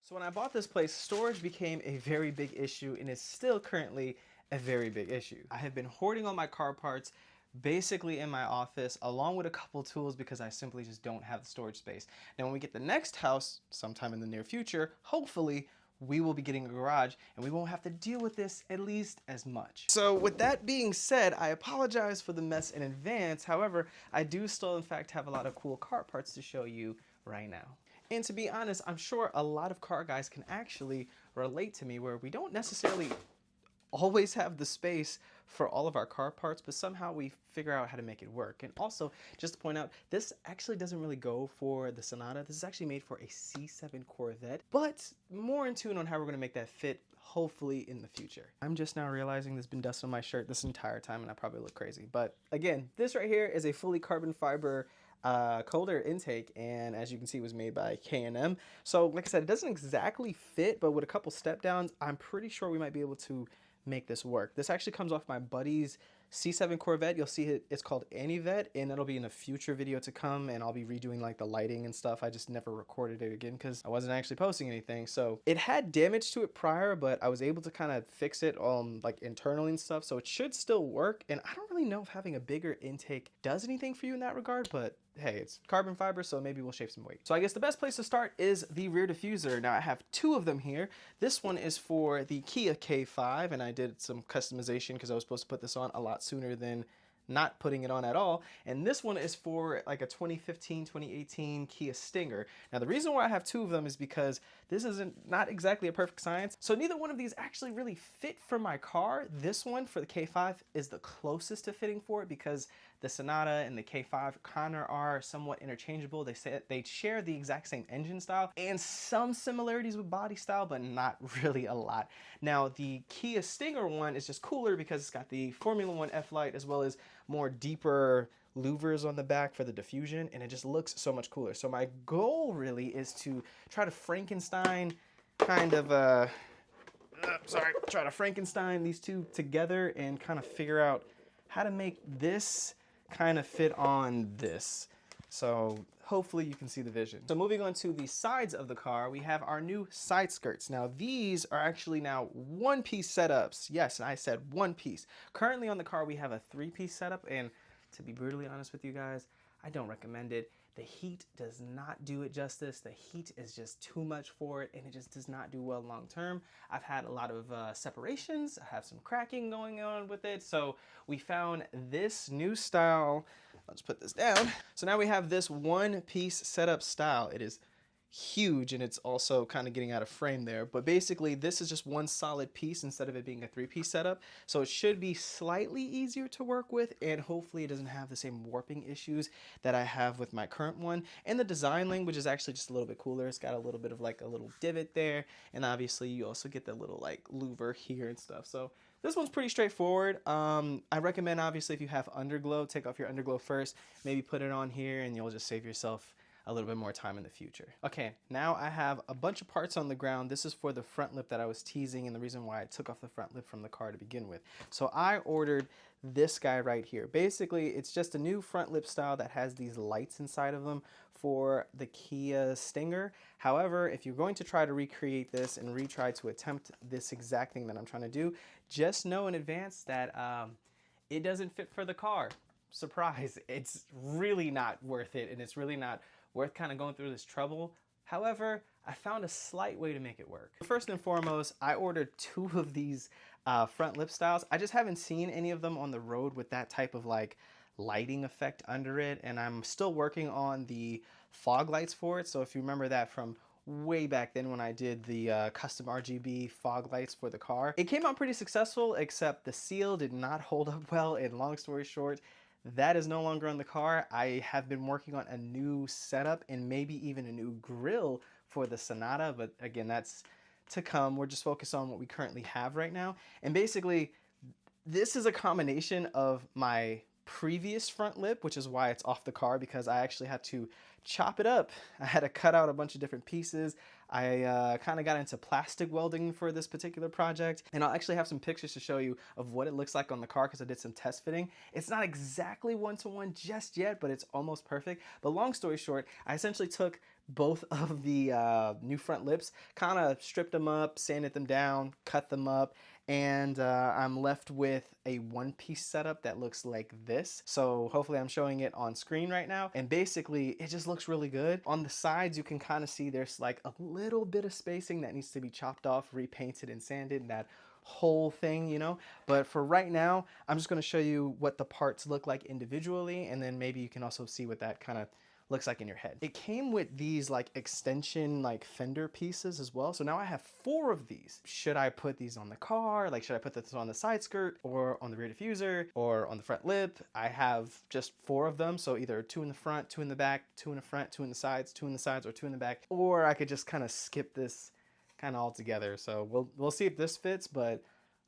So when I bought this place, storage became a very big issue and is still currently a very big issue. I have been hoarding all my car parts basically in my office along with a couple tools because I simply just don't have the storage space. Now when we get the next house sometime in the near future, hopefully we will be getting a garage and we won't have to deal with this at least as much. So with that being said, I apologize for the mess in advance. However, I do still in fact have a lot of cool car parts to show you right now. And to be honest, I'm sure a lot of car guys can actually relate to me where we don't necessarily always have the space for all of our car parts, but somehow we figure out how to make it work. And also, just to point out, this actually doesn't really go for the Sonata. This is actually made for a C7 Corvette, but more in tune on how we're gonna make that fit, hopefully in the future. I'm just now realizing there's been dust on my shirt this entire time and I probably look crazy. But again, this right here is a fully carbon fiber cold air intake, and as you can see, was made by K&M. So like I said, it doesn't exactly fit, but with a couple step downs, I'm pretty sure we might be able to make this work. This actually comes off my buddy's C7 Corvette. You'll see it's called Anivet, and that'll be in a future video to come, and I'll be redoing like the lighting and stuff. I just never recorded it again because I wasn't actually posting anything. So it had damage to it prior, but I was able to kind of fix it like internally and stuff, so it should still work. And I don't really know if having a bigger intake does anything for you in that regard, but hey, it's carbon fiber, so maybe we'll shave some weight. So I guess the best place to start is the rear diffuser. Now I have two of them here. This one is for the Kia K5, and I did some customization because I was supposed to put this on a lot sooner than not putting it on at all. And this one is for like a 2015, 2018 Kia Stinger. Now the reason why I have two of them is because this isn't not exactly a perfect science. So neither one of these actually really fit for my car. This one for the K5 is the closest to fitting for it because the Sonata and the K5 kind of are somewhat interchangeable. They say they share the exact same engine style and some similarities with body style, but not really a lot. Now the Kia Stinger one is just cooler because it's got the Formula One F-Light as well as more deeper louvers on the back for the diffusion, and it just looks so much cooler. So my goal really is to try to Frankenstein kind of try to Frankenstein these two together and kind of figure out how to make this kind of fit on this. So hopefully you can see the vision. So moving on to the sides of the car, we have our new side skirts. Now these are actually now one-piece setups. Yes, I said one piece. Currently on the car we have a three-piece setup, and to be brutally honest with you guys, I don't recommend it. The heat does not do it justice. The heat is just too much for it, and it just does not do well long term. I've had a lot of separations. I have some cracking going on with it. So we found this new style. Let's put this down. So now we have this one-piece setup style. It is huge, and it's also kind of getting out of frame there, but basically this is just one solid piece instead of it being a three-piece setup, so it should be slightly easier to work with, and hopefully it doesn't have the same warping issues that I have with my current one. And the design language is actually just a little bit cooler. It's got a little bit of like a little divot there, and obviously you also get the little like louver here and stuff. So this one's pretty straightforward. I recommend, obviously, if you have underglow, take off your underglow first, maybe put it on here, and you'll just save yourself a little bit more time in the future. Okay, now I have a bunch of parts on the ground. This is for the front lip that I was teasing, and the reason why I took off the front lip from the car to begin with. So I ordered this guy right here. Basically, it's just a new front lip style that has these lights inside of them for the Kia Stinger. However, if you're going to try to recreate this and retry to attempt this exact thing that I'm trying to do, just know in advance that it doesn't fit for the car. Surprise, it's really not worth it, and it's really not worth kind of going through this trouble. However, I found a slight way to make it work. First and foremost, I ordered two of these front lip styles. I just haven't seen any of them on the road with that type of like lighting effect under it, and I'm still working on the fog lights for it. So if you remember that from way back then when I did the custom RGB fog lights for the car, it came out pretty successful, except the seal did not hold up well, and long story short, that is no longer on the car. I have been working on a new setup and maybe even a new grille for the Sonata, but again, that's to come. We're just focused on what we currently have right now. And basically, this is a combination of my previous front lip, which is why it's off the car, because I actually had to chop it up. I had to cut out a bunch of different pieces. I kind of got into plastic welding for this particular project, and I'll actually have some pictures to show you of what it looks like on the car because I did some test fitting. It's not exactly one-to-one just yet, but it's almost perfect. But long story short, I essentially took both of the new front lips, kind of stripped them up, sanded them down, cut them up, and I'm left with a one-piece setup that looks like this. So hopefully I'm showing it on screen right now, and basically it just looks really good. On the sides you can kind of see there's like a little bit of spacing that needs to be chopped off, repainted and sanded, and that whole thing, you know. But for right now, I'm just going to show you what the parts look like individually, and then maybe you can also see what that kind of looks like in your head. It came with these like extension like fender pieces as well. So now I have 4 of these. Should I put these on the car? Like, should I put this on the side skirt or on the rear diffuser or on the front lip? I have just 4 of them. So either 2 in the front, 2 in the back, 2 in the front, 2 in the sides, 2 in the sides, or 2 in the back. Or I could just kind of skip this kind of all together. So we'll see if this fits, but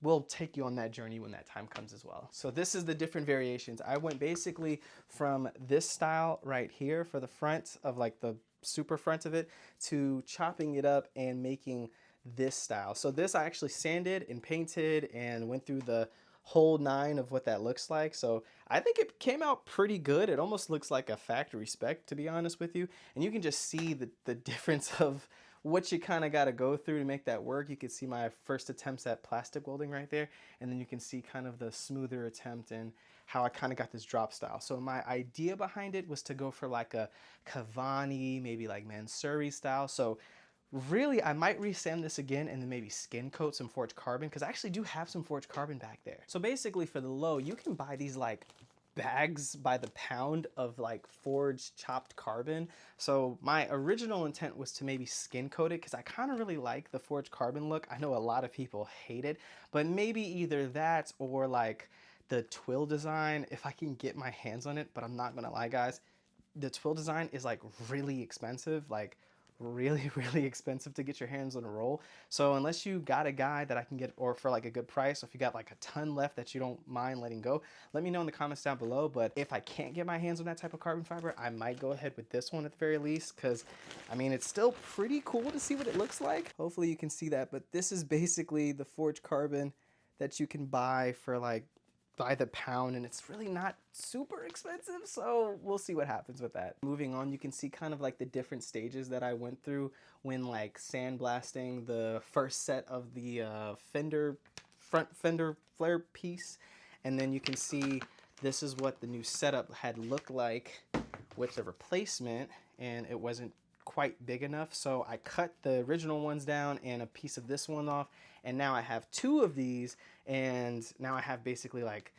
we'll take you on that journey when that time comes as well. So this is the different variations. I went basically from this style right here for the front of like the super front of it to chopping it up and making this style. So this I actually sanded and painted and went through the whole 9 of what that looks like. So I think it came out pretty good. It almost looks like a factory spec, to be honest with you. And you can just see the difference of what you kind of got to go through to make that work. You can see my first attempts at plastic welding right there, and then you can see kind of the smoother attempt and how I kind of got this drop style. So my idea behind it was to go for like a Cavani, maybe like Mansouri style. So really, I might resand this again and then maybe skin coat some forged carbon, because I actually do have some forged carbon back there. So basically for the low, you can buy these like bags by the pound of like forged chopped carbon. So my original intent was to maybe skin coat it, because I kind of really like the forged carbon look. I know a lot of people hate it, but maybe either that or like the twill design if I can get my hands on it. But I'm not gonna lie, guys, the twill design is like really expensive, like really expensive to get your hands on a roll. So unless you got a guy that I can get, or for like a good price, or if you got like a ton left that you don't mind letting go, let me know in the comments down below. But if I can't get my hands on that type of carbon fiber, I might go ahead with this one at the very least, because I mean it's still pretty cool to see what it looks like. Hopefully you can see that, but this is basically the forged carbon that you can buy for like by the pound, and it's really not super expensive, so we'll see what happens with that. Moving on, you can see kind of like the different stages that I went through when like sandblasting the first set of the front fender flare piece, and then you can see this is what the new setup had looked like with the replacement, and it wasn't quite big enough, so I cut the original ones down and a piece of this one off, and now I have 2 of these, and now I have basically like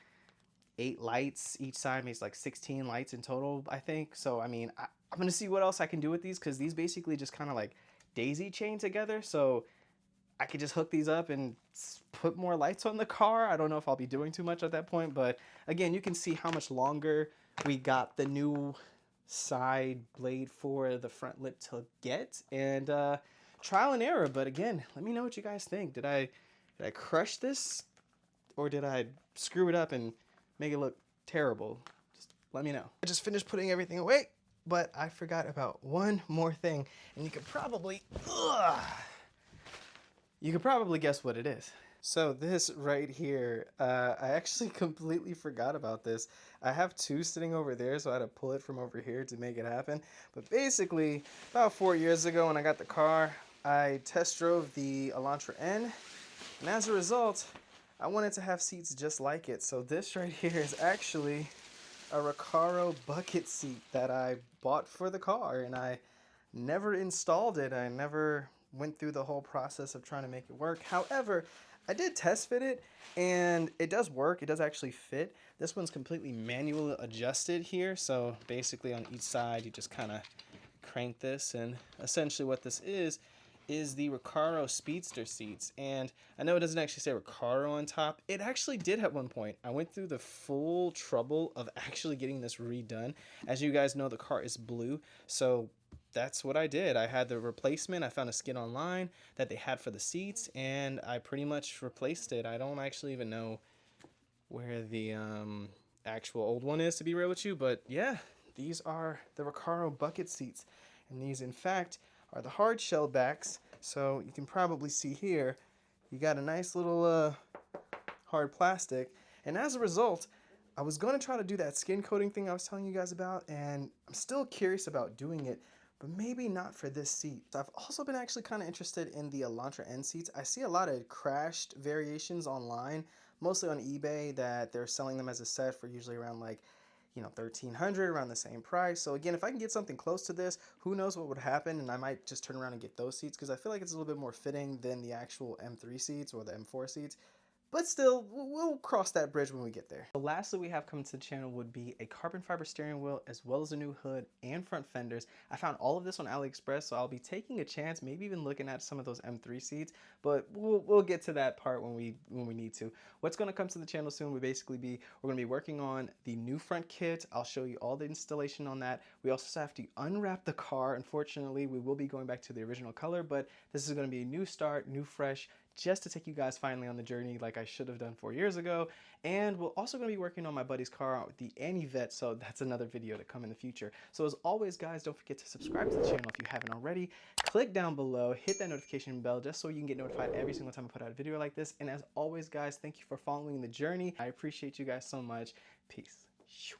8 lights each side, makes like 16 lights in total, I think. So I mean, I'm gonna see what else I can do with these, because these basically just kind of like daisy chain together, so I could just hook these up and put more lights on the car. I don't know if I'll be doing too much at that point, but again, you can see how much longer we got the new side blade for the front lip to get, and trial and error. But again, let me know what you guys think. Did I crush this, or did I screw it up and make it look terrible? Just let me know. I just finished putting everything away, but I forgot about one more thing, and you could probably guess what it is. So this right here, I actually completely forgot about this. I have 2 sitting over there, so I had to pull it from over here to make it happen. But basically, about 4 years ago when I got the car, I test drove the Elantra N, and as a result, I wanted to have seats just like it. So this right here is actually a Recaro bucket seat that I bought for the car, and I never installed it. I never went through the whole process of trying to make it work. However, I did test fit it, and it does work. It does actually fit. This one's completely manually adjusted here, so basically on each side you just kind of crank this, and essentially what this is the Recaro Speedster seats. And I know it doesn't actually say Recaro on top. It actually did at one point. I went through the full trouble of actually getting this redone. As you guys know, the car is blue, so that's what I did. I had the replacement. I found a skid online that they had for the seats, and I pretty much replaced it. I don't actually even know where the actual old one is, to be real with you, but yeah, these are the Recaro bucket seats, and these in fact are the hard shell backs. So you can probably see here, you got a nice little hard plastic, and as a result, I was going to try to do that skin coating thing I was telling you guys about, and I'm still curious about doing it, but maybe not for this seat. So I've also been actually kind of interested in the Elantra N seats. I see a lot of crashed variations online, mostly on eBay, that they're selling them as a set for usually around like, you know, 1,300, around the same price. So again, if I can get something close to this, who knows what would happen, and I might just turn around and get those seats because I feel like it's a little bit more fitting than the actual M3 seats or the M4 seats. But still, we'll cross that bridge when we get there. So lastly, we have coming to the channel would be a carbon fiber steering wheel, as well as a new hood and front fenders. I found all of this on AliExpress, so I'll be taking a chance, maybe even looking at some of those M3 seats, but we'll get to that part when we need to. What's going to come to the channel soon would basically be, we're going to be working on the new front kit. I'll show you all the installation on that. We also have to unwrap the car. Unfortunately, we will be going back to the original color, but this is going to be a new start, new fresh, just to take you guys finally on the journey like I should have done 4 years ago. And we're also going to be working on my buddy's car, the Vet, so that's another video to come in the future. So as always, guys, don't forget to subscribe to the channel if you haven't already. Click down below, hit that notification bell just so you can get notified every single time I put out a video like this. And as always, guys, thank you for following the journey. I appreciate you guys so much. Peace.